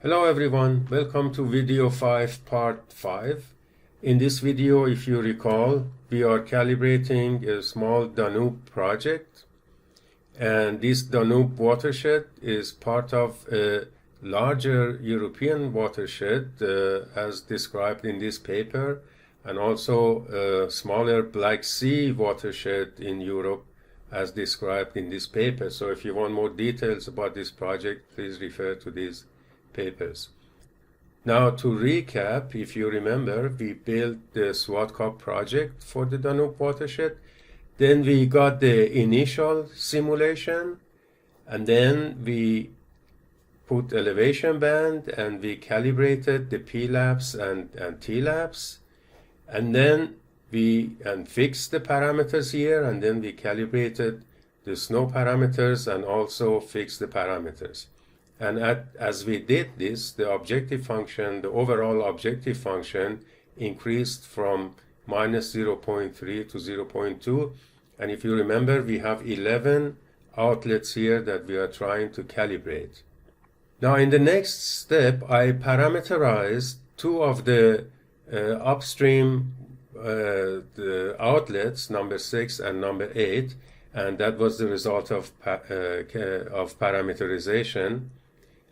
Hello everyone, welcome to video 5 part 5. In this video, if you recall, we are calibrating a small Danube project, and this Danube watershed is part of a larger European watershed as described in this paper, and also a smaller Black Sea watershed in Europe as described in this paper. So if you want more details about this project, please refer to these papers. Now, to recap, if you remember, we built the SWATCUP project for the Danube watershed. Then we got the initial simulation, and then we put elevation band, and we calibrated the P-labs and T-labs, and then we fixed the parameters here, and then we calibrated the snow parameters and also fixed the parameters. And as we did this, the objective function, the overall objective function, increased from minus 0.3 to 0.2. And if you remember, we have 11 outlets here that we are trying to calibrate. Now, in the next step, I parameterized two of the upstream the outlets, number 6 and number 8, and that was the result of parameterization.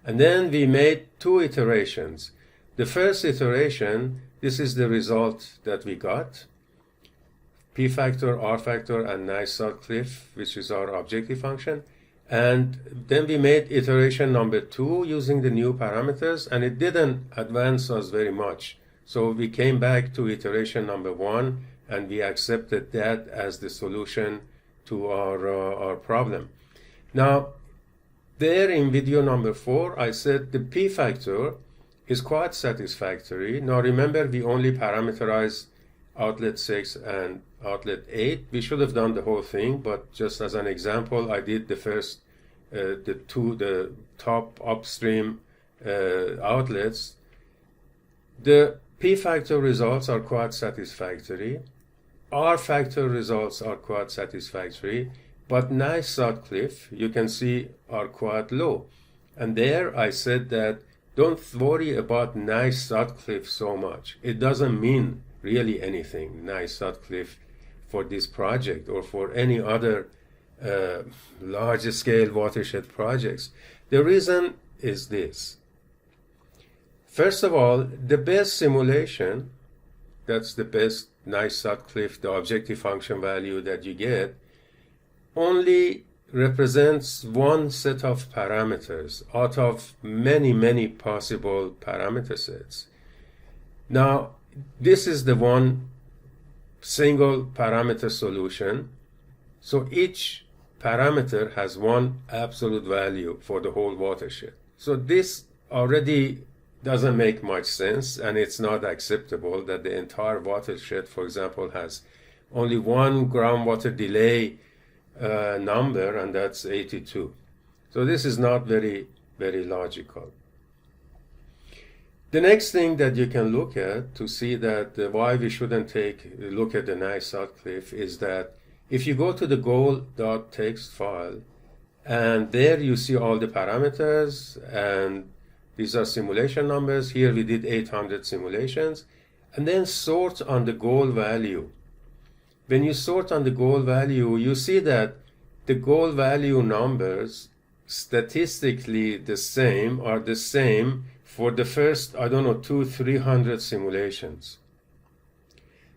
And then we made two iterations. The first iteration, this is the result that we got. P factor, R factor, and Nice-Sutcliffe, which is our objective function. And then we made iteration number 2 using the new parameters, and it didn't advance us very much. So we came back to iteration number 1, and we accepted that as the solution to our problem. Now, there in video number 4, I said the P factor is quite satisfactory. Now remember, we only parameterized outlet 6 and outlet 8. We should have done the whole thing, but just as an example, I did the first, the top upstream outlets. The P factor results are quite satisfactory. R factor results are quite satisfactory. But Nice-Sutcliffe, you can see, are quite low. And there I said that don't worry about Nice-Sutcliffe so much. It doesn't mean really anything, Nice-Sutcliffe, for this project or for any other large-scale watershed projects. The reason is this. First of all, the best simulation, that's the best Nice-Sutcliffe, the objective function value that you get, only represents one set of parameters out of many, many possible parameter sets. Now, this is the one single parameter solution. So each parameter has one absolute value for the whole watershed. So this already doesn't make much sense, and it's not acceptable that the entire watershed, for example, has only one groundwater delay number, and that's 82. So this is not very, very logical. The next thing that you can look at to see that why we shouldn't look at the Nice-Sutcliffe is that if you go to the goal.txt file, and there you see all the parameters, and these are simulation numbers. Here we did 800 simulations, and then sort on the goal value. When you sort on the goal value, you see that the goal value numbers statistically are the same for the first, 200-300 simulations.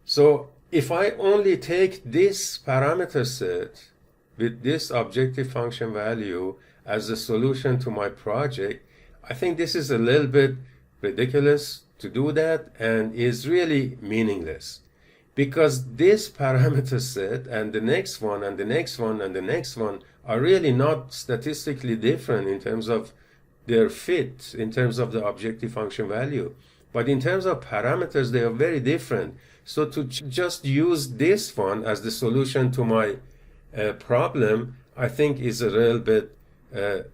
So if I only take this parameter set with this objective function value as a solution to my project, I think this is a little bit ridiculous to do that and is really meaningless. Because this parameter set and the next one and the next one and the next one are really not statistically different in terms of their fit, in terms of the objective function value. But in terms of parameters, they are very different. So to just use this one as the solution to my problem, I think is a little bit,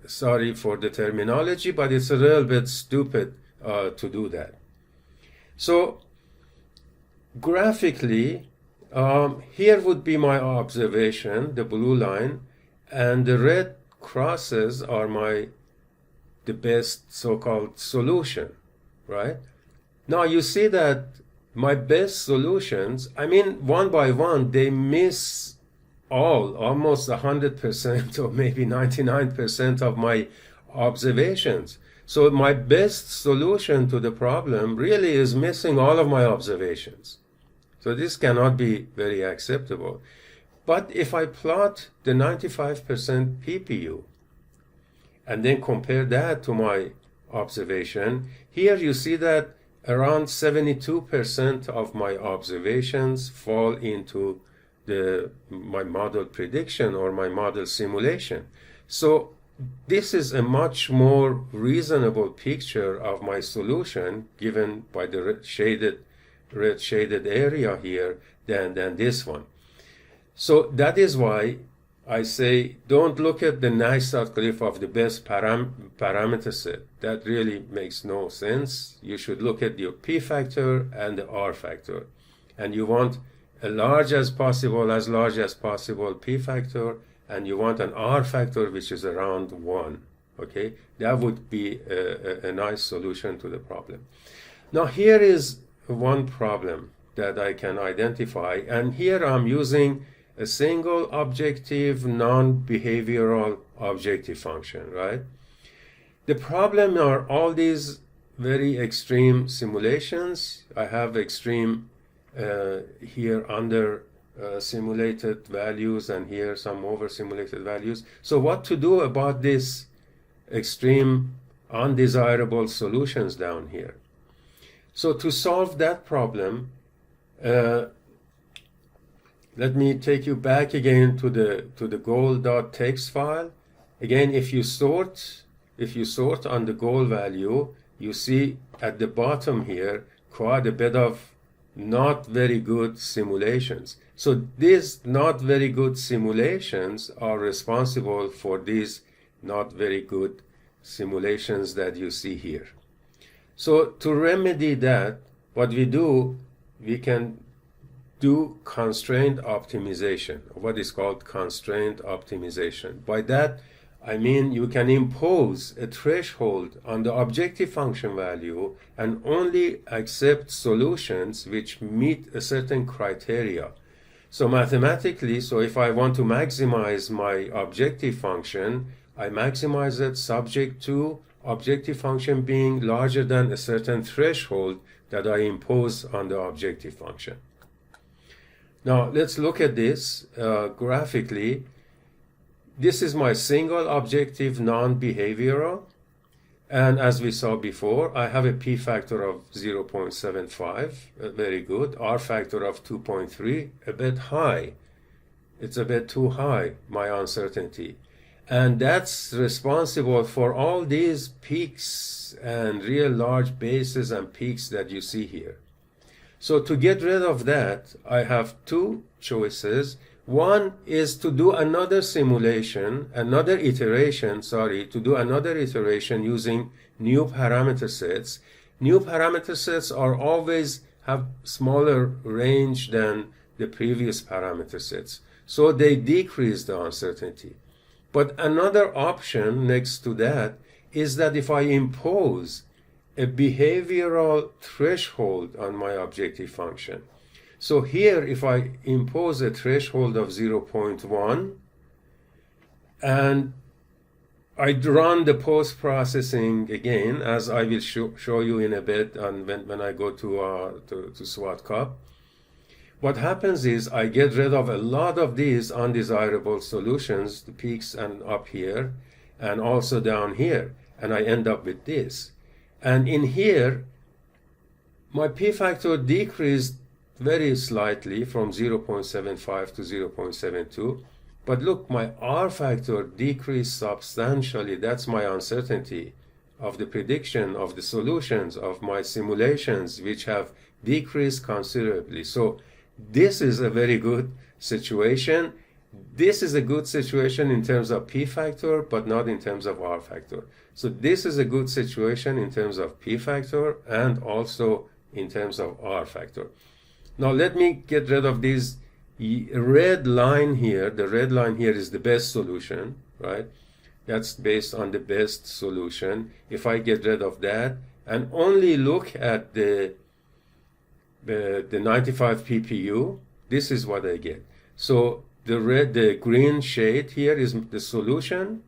sorry for the terminology, but it's a little bit stupid to do that. So graphically, here would be my observation, the blue line, and the red crosses are my the best so-called solution, right? Now you see that my best solutions, I mean, one by one, they miss almost 100% or maybe 99% of my observations. So my best solution to the problem really is missing all of my observations. So this cannot be very acceptable. But if I plot the 95% PPU and then compare that to my observation, here you see that around 72% of my observations fall into my model prediction or my model simulation. So this is a much more reasonable picture of my solution given by the red shaded area here than this one. So that is why I say don't look at the nice.glyph of the best parameter set. That really makes no sense. You should look at your P factor and the R factor. And you want as large as possible P factor, and you want an R factor which is around 1. Okay, that would be a nice solution to the problem. Now here is one problem that I can identify, and here I'm using a single objective non-behavioral objective function, right? The problem are all these very extreme simulations. I have extreme here under simulated values and here some over simulated values. So what to do about this extreme undesirable solutions down here? So to solve that problem, let me take you back again to the goal.txt file. Again, if you sort on the goal value, you see at the bottom here quite a bit of not very good simulations. So these not very good simulations are responsible for these not very good simulations that you see here. So to remedy that, what we do, we can do constraint optimization, what is called constraint optimization. By that, I mean you can impose a threshold on the objective function value and only accept solutions which meet a certain criteria. So mathematically, so if I want to maximize my objective function, I maximize it subject to objective function being larger than a certain threshold that I impose on the objective function. Now let's look at this graphically. This is my single objective non-behavioral, and as we saw before, I have a P factor of 0.75, very good, R factor of 2.3, a bit high. It's a bit too high, my uncertainty. And that's responsible for all these peaks and real large bases and peaks that you see here. So to get rid of that, I have two choices. One is to do another simulation, another iteration using new parameter sets. New parameter sets are always have smaller range than the previous parameter sets. So they decrease the uncertainty. But another option next to that is that if I impose a behavioral threshold on my objective function. So here, if I impose a threshold of 0.1 and I run the post-processing again, as I will show you in a bit and when I go to SWATCUP, what happens is I get rid of a lot of these undesirable solutions, the peaks and up here, and also down here, and I end up with this. And in here, my P factor decreased very slightly from 0.75 to 0.72. But look, my R factor decreased substantially. That's my uncertainty of the prediction of the solutions of my simulations, which have decreased considerably. So this is a very good situation. This is a good situation in terms of P factor, but not in terms of R factor. So this is a good situation in terms of P factor and also in terms of R factor. Now let me get rid of this red line here. The red line here is the best solution, right? That's based on the best solution. If I get rid of that and only look at the 95 PPU, this is what I get. So the green shade here is the solution,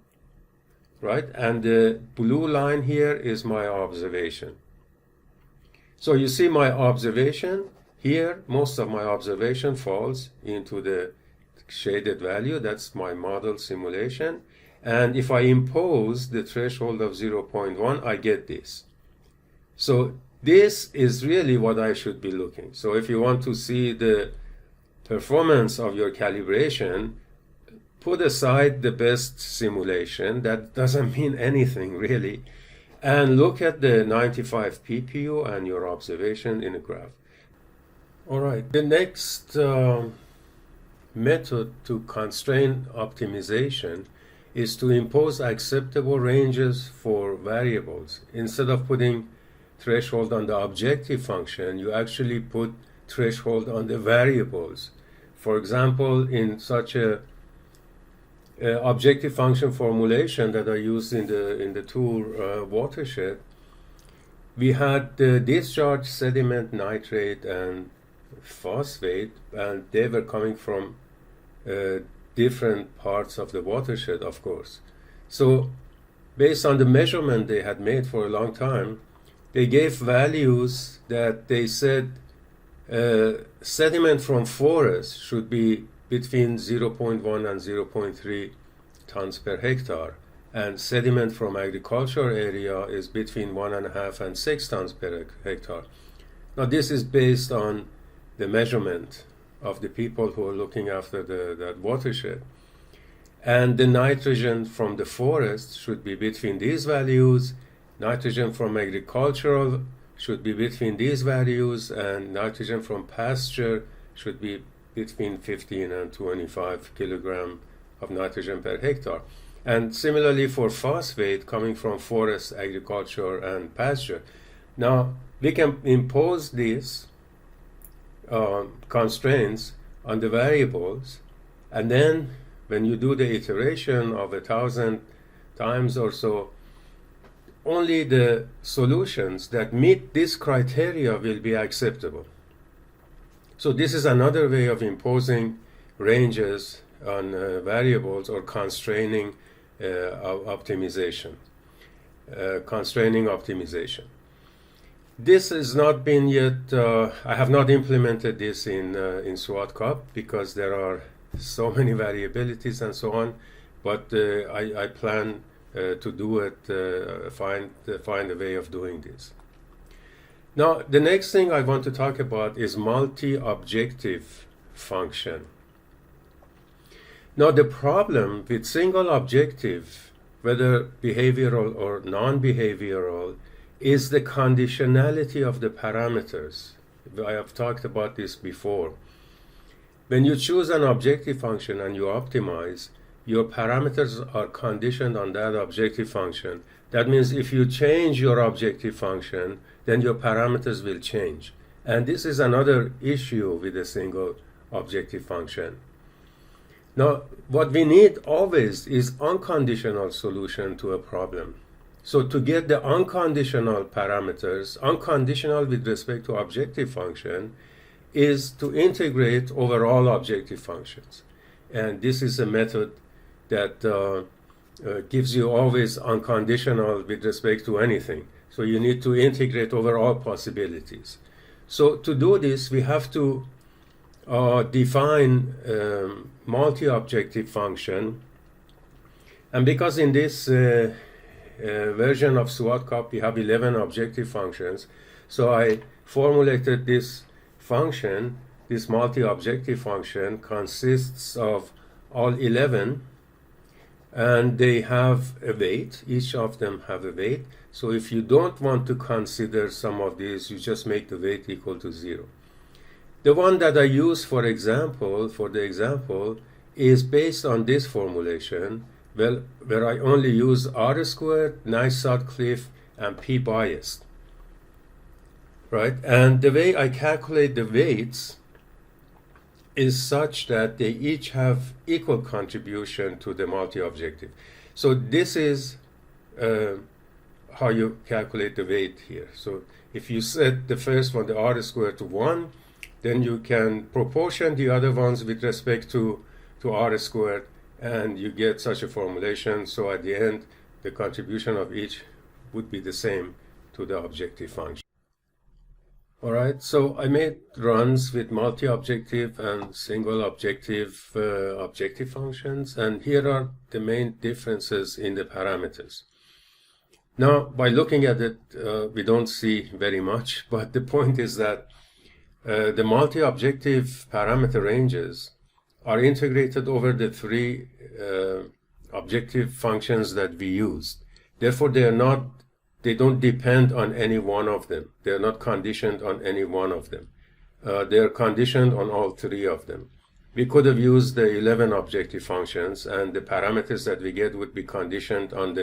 right? And the blue line here is my observation. So you see my observation here, most of my observation falls into the shaded value. That's my model simulation. And if I impose the threshold of 0.1, I get this. So this is really what I should be looking. So if you want to see the performance of your calibration, put aside the best simulation. That doesn't mean anything really. And look at the 95 PPU and your observation in a graph. All right, the next method to constraint optimization is to impose acceptable ranges for variables. Instead of putting threshold on the objective function, you actually put threshold on the variables. For example, in such a objective function formulation that I used in the tour watershed, we had the discharge, sediment, nitrate, and phosphate, and they were coming from different parts of the watershed, of course. So based on the measurement they had made for a long time, they gave values that they said sediment from forest should be between 0.1 and 0.3 tons per hectare, and sediment from agriculture area is between 1.5 and 6 tons per hectare. Now this is based on the measurement of the people who are looking after that watershed. And the nitrogen from the forest should be between these values, nitrogen from agricultural should be between these values, and nitrogen from pasture should be between 15 and 25 kilogram of nitrogen per hectare. And similarly for phosphate coming from forest, agriculture, and pasture. Now we can impose these constraints on the variables, and then when you do the iteration of 1,000 times or so, only the solutions that meet this criteria will be acceptable. So this is another way of imposing ranges on variables or constraining optimization. Constraining optimization. This has not been yet, I have not implemented this in SWATCUP because there are so many variabilities and so on, but I plan to do it, find a way of doing this. Now, the next thing I want to talk about is multi-objective function. Now, the problem with single objective, whether behavioral or non-behavioral, is the conditionality of the parameters. I have talked about this before. When you choose an objective function and you optimize, your parameters are conditioned on that objective function. That means if you change your objective function, then your parameters will change. And this is another issue with a single objective function. Now, what we need always is unconditional solution to a problem. So to get the unconditional parameters, unconditional with respect to objective function, is to integrate over all objective functions. And this is a method that gives you always unconditional with respect to anything. So you need to integrate over all possibilities. So to do this, we have to define multi-objective function. And because in this version of SWATCUP we have 11 objective functions, so I formulated this function. This multi-objective function consists of all 11, and they have a weight. Each of them have a weight. So if you don't want to consider some of these, you just make the weight equal to 0. The one that I use for the example is based on this formulation, where I only use R squared, Nyquist-Cliff, and PBIAS. Right? And the way I calculate the weights is such that they each have equal contribution to the multi-objective. So this is how you calculate the weight here. So if you set the first one, the r squared, to 1, then you can proportion the other ones with respect to r squared, and you get such a formulation. So at the end, the contribution of each would be the same to the objective function. All right, so I made runs with multi-objective and single objective objective functions, and here are the main differences in the parameters. Now, by looking at it, we don't see very much, but the point is that the multi-objective parameter ranges are integrated over the 3 objective functions that we used. Therefore, they don't depend on any one of them. They are not conditioned on any one of them. They are conditioned on all 3 of them. We could have used the 11 objective functions, and the parameters that we get would be conditioned on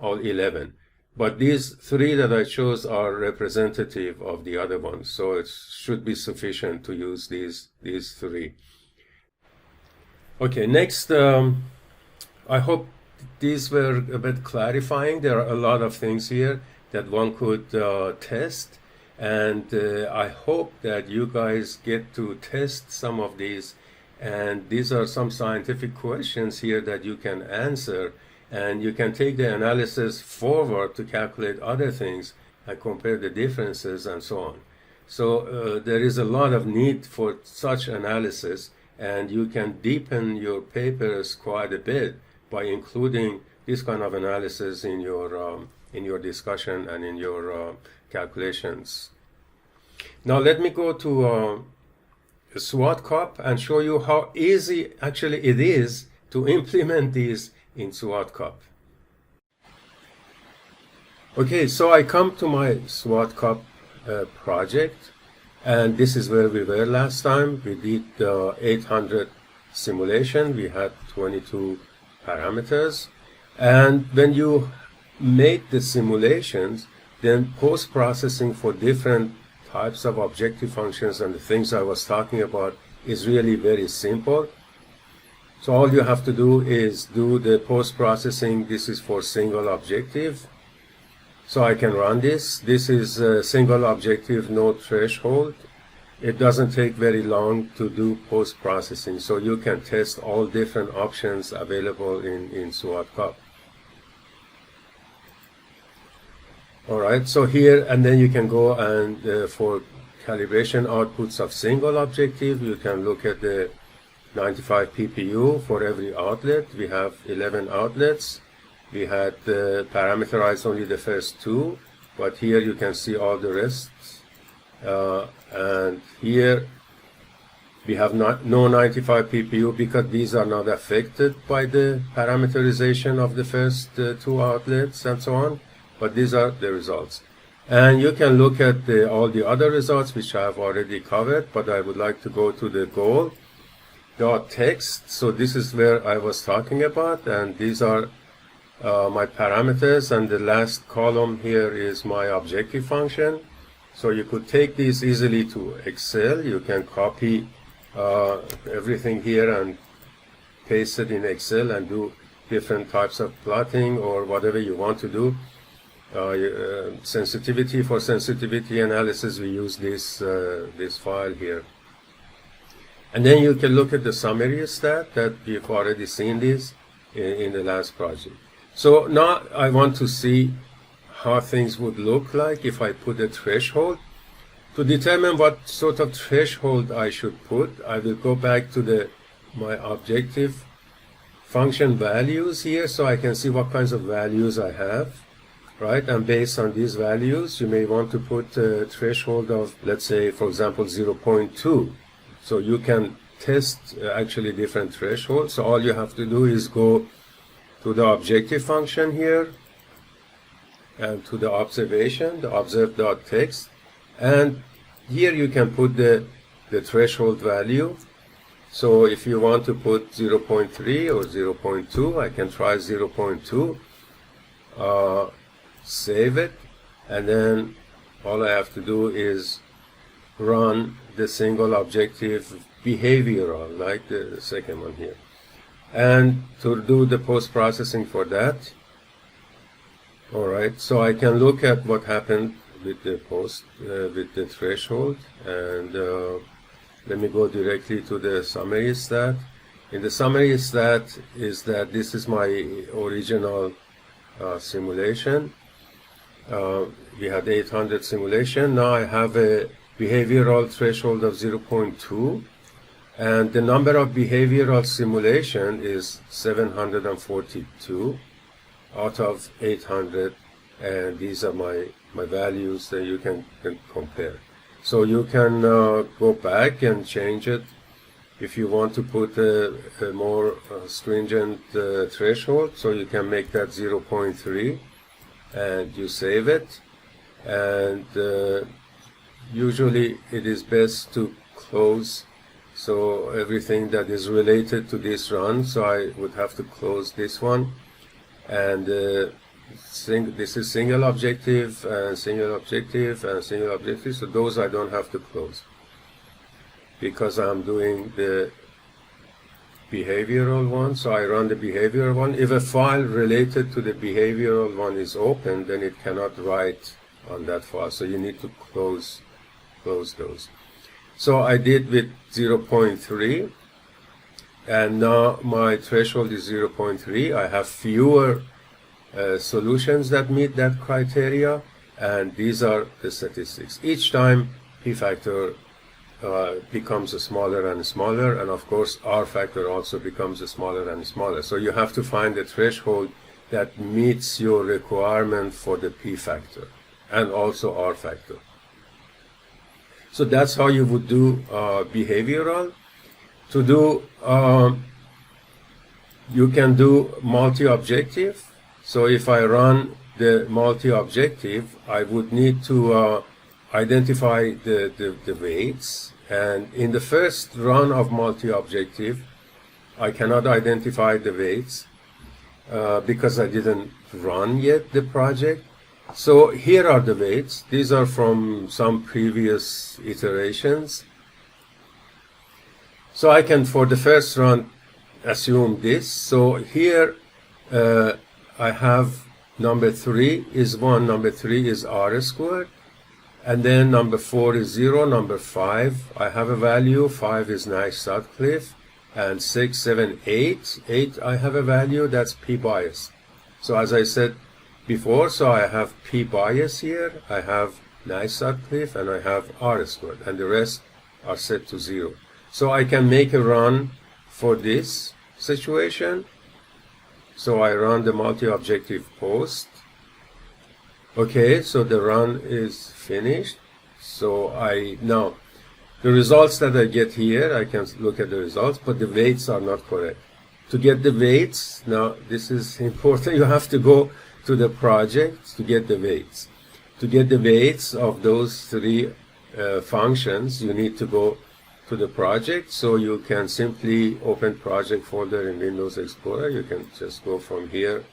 all 11. But these 3 that I chose are representative of the other ones, so it should be sufficient to use these 3. Okay, next, I hope these were a bit clarifying. There are a lot of things here that one could test, and I hope that you guys get to test some of these, and these are some scientific questions here that you can answer, and you can take the analysis forward to calculate other things and compare the differences and so on. So there is a lot of need for such analysis, and you can deepen your papers quite a bit by including this kind of analysis in your discussion and in your calculations. Now let me go to SWATCUP and show you how easy actually it is to implement these in SWATCUP. Okay, so I come to my SWATCUP project, and this is where we were last time. We did 800 simulation. We had 22 parameters, and when you make the simulations, then post-processing for different types of objective functions and the things I was talking about is really very simple. So all you have to do is do the post-processing. This is for single objective. So I can run this. This is a single objective, no threshold. It doesn't take very long to do post-processing. So you can test all different options available in SWATCUP. All right, so here, and then you can go and for calibration outputs of single objective, you can look at the 95 PPU for every outlet. We have 11 outlets. We had parameterized only the first 2, but here you can see all the rest. And here we have no 95 PPU because these are not affected by the parameterization of the first 2 outlets and so on. But these are the results. And you can look at all the other results, which I have already covered, but I would like to go to the goal.text. So this is where I was talking about, and these are my parameters, and the last column here is my objective function. So you could take these easily to Excel. You can copy everything here and paste it in Excel and do different types of plotting or whatever you want to do. Sensitivity, for sensitivity analysis, we use this file here. And then you can look at the summary stat that we've already seen this in the last project. So now I want to see how things would look like if I put a threshold. To determine what sort of threshold I should put, I will go back to my objective function values here, so I can see what kinds of values I have, right? And based on these values, you may want to put a threshold of, let's say, for example, 0.2. So you can test actually different thresholds. So all you have to do is go to the objective function here and to the observation, the observe.text, and here you can put the threshold value. So if you want to put 0.3 or 0.2, I can try 0.2, save it, and then all I have to do is run the single objective behavioral, like the second one here. and to do the post-processing for that. Alright, so I can look at what happened with the with the threshold, and let me go directly to the summary stat. In the summary stat is that this is my original simulation. We had 800 simulation. Now I have a behavioral threshold of 0.2, and the number of behavioral simulation is 742 out of 800, and these are my values that you can compare. So you can go back and change it if you want to put a more stringent threshold. So you can make that 0.3 and you save it, and usually it is best to close, so everything that is related to this run, so I would have to close this one, and this is single objective and single objective and single objective, so those I don't have to close because I'm doing the behavioral one. So I run the behavioral one. If a file related to the behavioral one is open, then it cannot write on that file, so you need to close those. So I did with 0.3, and now my threshold is 0.3. I have fewer solutions that meet that criteria, and these are the statistics. Each time p factor becomes smaller and smaller, and of course R factor also becomes smaller and smaller. So you have to find a threshold that meets your requirement for the p factor and also R factor. So that's how you would do behavioral. To do, you can do multi-objective. So if I run the multi-objective, I would need to identify the weights, and in the first run of multi-objective I cannot identify the weights because I didn't run yet the project. So here are the weights. These are from some previous iterations. So I can, for the first run, assume this. So here I have number 3 is 1, number 3 is R squared, and then number 4 is 0, number 5 I have a value, 5 is Nash-Sutcliffe, and 6, 7, 8 I have a value, that's PBIAS. So as I said before, so I have PBIAS here, I have Nash-Sutcliffe, and I have R squared, and the rest are set to 0. So I can make a run for this situation. So I run the multi-objective post. Okay, so the run is finished. So now the results that I get here, I can look at the results, but the weights are not correct. To get the weights, now this is important, you have to go to the project to get the weights. To get the weights of those 3 functions, you need to go to the project. So you can simply open project folder in Windows Explorer. You can just go from here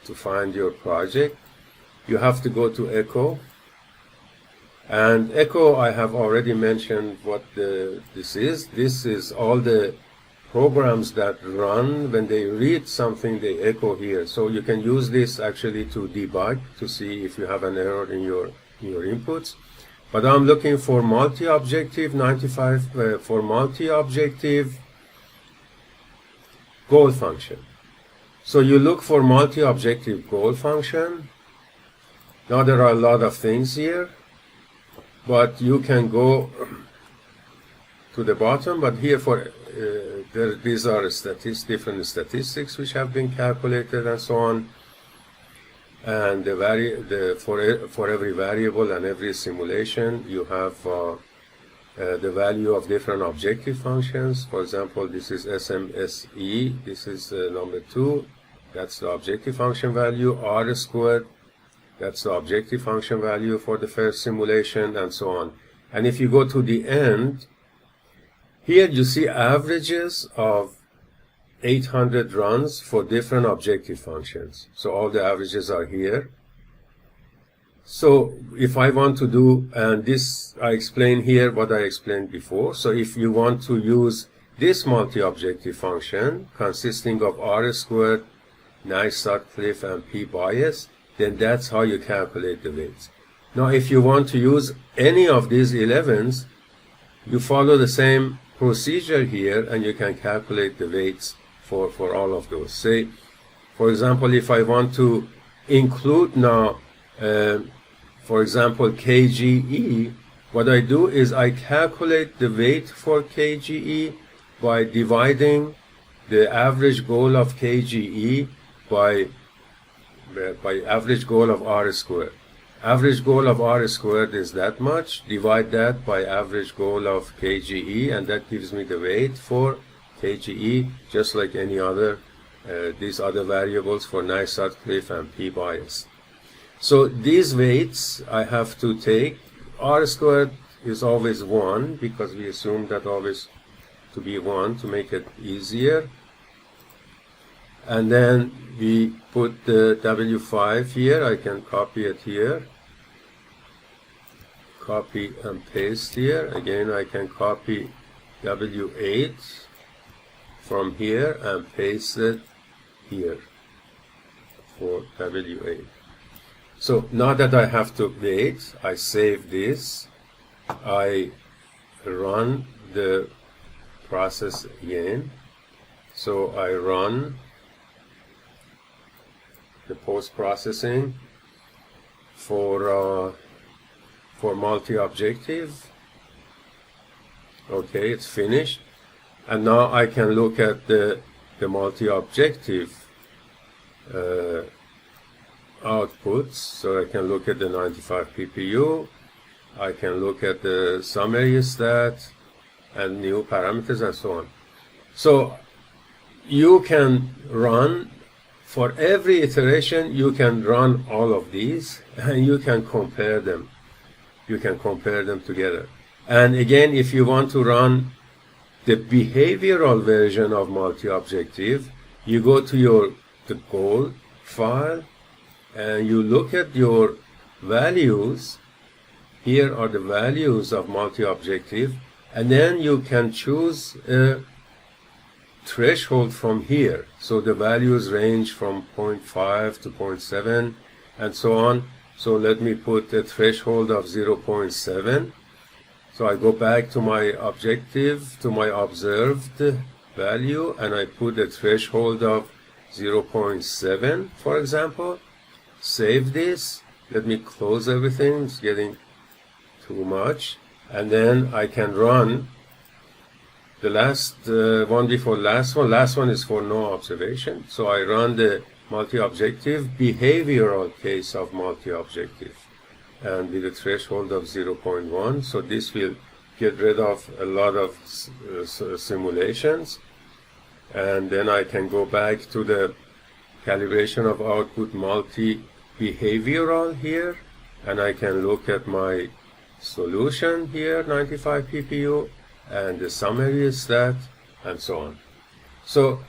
to find your project. You have to go to Echo, and Echo, I have already mentioned what this is. This is all the programs that run when they read something, they echo here. So you can use this actually to debug, to see if you have an error in your inputs. But I'm looking for multi-objective 95 for multi-objective goal function. So you look for multi-objective goal function. Now there are a lot of things here, but you can go to the bottom. But here for these are different statistics which have been calculated and so on. And for every variable and every simulation, you have the value of different objective functions. For example, this is SMSE. This is number 2. That's the objective function value. R squared. That's the objective function value for the first simulation, and so on. And if you go to the end, here you see averages of 800 runs for different objective functions. So all the averages are here. So if I want to do, and this I explain here what I explained before. So if you want to use this multi-objective function consisting of r squared, cliff, and PBIAS, then that's how you calculate the weights. Now, if you want to use any of these 11s, you follow the same procedure here, and you can calculate the weights for all of those. Say, for example, if I want to include now, for example, KGE, what I do is I calculate the weight for KGE by dividing the average goal of KGE by average goal of R squared. Average goal of R squared is that much. Divide that by average goal of KGE, and that gives me the weight for KGE, just like any other, these other variables for cliff and PBIAS. So these weights I have to take. R squared is always 1, because we assume that always to be 1 to make it easier. And then we put the W5 here. I can copy it here. Copy and paste here. Again, I can copy W8 from here and paste it here for W8. So now that I have to wait, I save this. I run the process again. So I run the post-processing for multi-objective. Okay, it's finished. And now I can look at the multi-objective outputs. So I can look at the 95 PPU. I can look at the summary stat and new parameters and so on. So you can run, for every iteration, you can run all of these, and you can compare them. You can compare them together. And again, if you want to run the behavioral version of multi-objective, you go to the goal file, and you look at your values. Here are the values of multi-objective, and then you can choose a threshold from here. So the values range from 0.5 to 0.7 and so on. So let me put a threshold of 0.7. So I go back to my objective, to my observed value, and I put a threshold of 0.7, for example. Save this. Let me close everything. It's getting too much. And then I can run the last one before last one. Last one is for no observation. So I run the multi-objective behavioral case of multi-objective, and with a threshold of 0.1. So this will get rid of a lot of simulations. And then I can go back to the calibration of output multi-behavioral here, and I can look at my solution here, 95 PPU, and the summary stat, and so on. So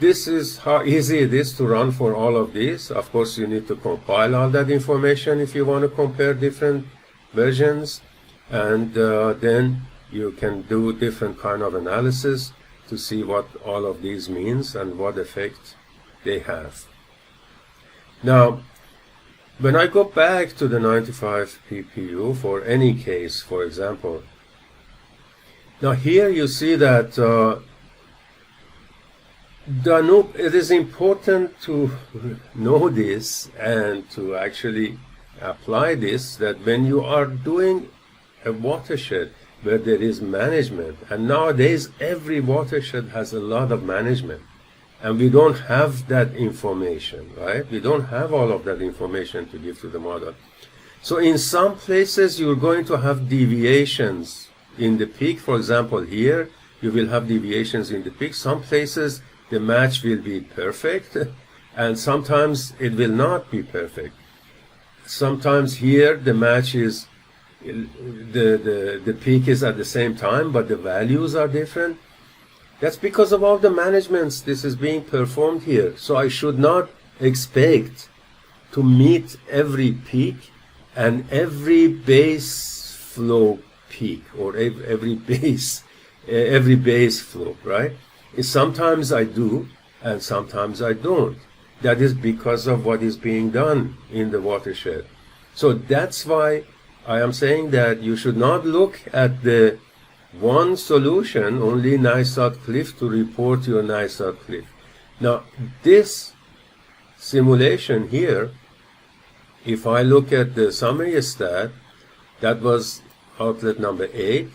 this is how easy it is to run for all of these. Of course, you need to compile all that information if you want to compare different versions, and then you can do different kind of analysis to see what all of these means and what effect they have. Now, when I go back to the 95 PPU for any case, for example, now here you see that Danube, it is important to know this and to actually apply this, that when you are doing a watershed where there is management, and nowadays every watershed has a lot of management, and we don't have that information, right? We don't have all of that information to give to the model. So in some places you're going to have deviations in the peak. For example, here you will have deviations in the peak. Some places the match will be perfect, and sometimes it will not be perfect. Sometimes here the match is, the peak is at the same time, but the values are different. That's because of all the managements this is being performed here. So I should not expect to meet every peak and every base flow peak, or every base every base flow, right? Sometimes I do, and sometimes I don't. That is because of what is being done in the watershed. So that's why I am saying that you should not look at the one solution, only NISOT cliff, to report your NISOT cliff. Now, this simulation here, if I look at the summary stat, that was outlet number 8,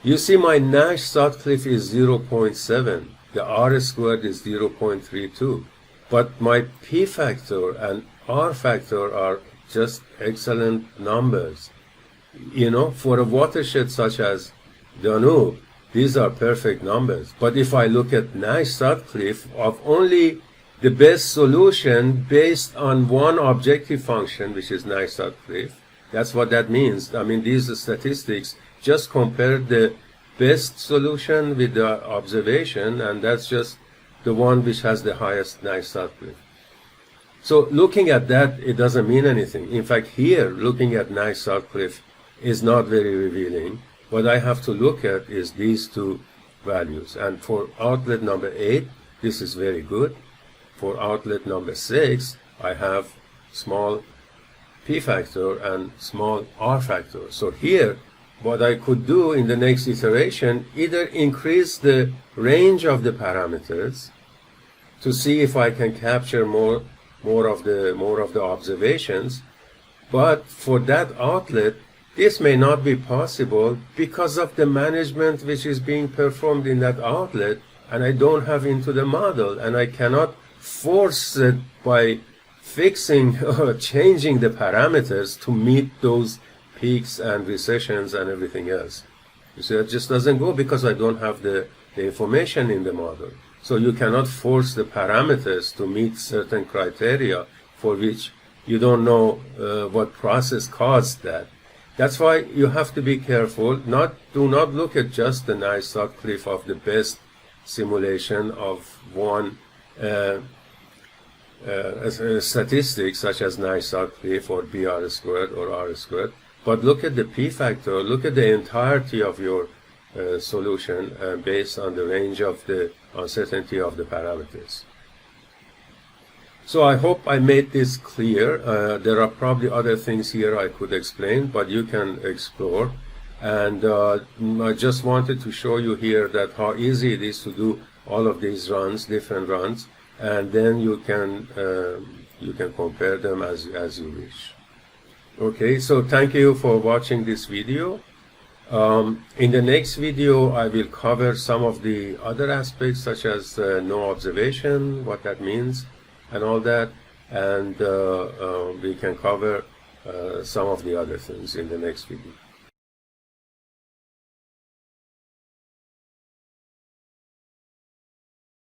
you see my Nash SOT cliff is 0.7. The R squared is 0.32. But my P factor and R factor are just excellent numbers. You know, for a watershed such as Danube, these are perfect numbers. But if I look at Nash SOT cliff of only the best solution based on one objective function, which is Nash SOT cliff, that's what that means. I mean, these statistics just compare the best solution with the observation, and that's just the one which has the highest Nash SOT cliff. So looking at that, it doesn't mean anything. In fact, here, looking at Nash SOT cliff is not very revealing. What I have to look at is these two values. And for outlet number 8, this is very good. For outlet number 6, I have small P factor and small R factor. So here, what I could do in the next iteration, either increase the range of the parameters to see if I can capture more of the observations, but for that outlet, this may not be possible because of the management which is being performed in that outlet, and I don't have into the model, and I cannot force it by fixing or changing the parameters to meet those peaks and recessions and everything else. You see, it just doesn't go because I don't have the information in the model. So you cannot force the parameters to meet certain criteria for which you don't know what process caused that. That's why you have to be careful. Do not look at just the NISOT cliff of the best simulation of one statistic such as NISOT cliff or BR squared or R squared, but look at the P factor, look at the entirety of your solution based on the range of the uncertainty of the parameters. So I hope I made this clear. There are probably other things here I could explain, but you can explore. And I just wanted to show you here that how easy it is to do all of these runs, different runs, and then you can compare them as you wish. Okay, so thank you for watching this video. In the next video, I will cover some of the other aspects, such as no observation, what that means, and all that, and we can cover some of the other things in the next video.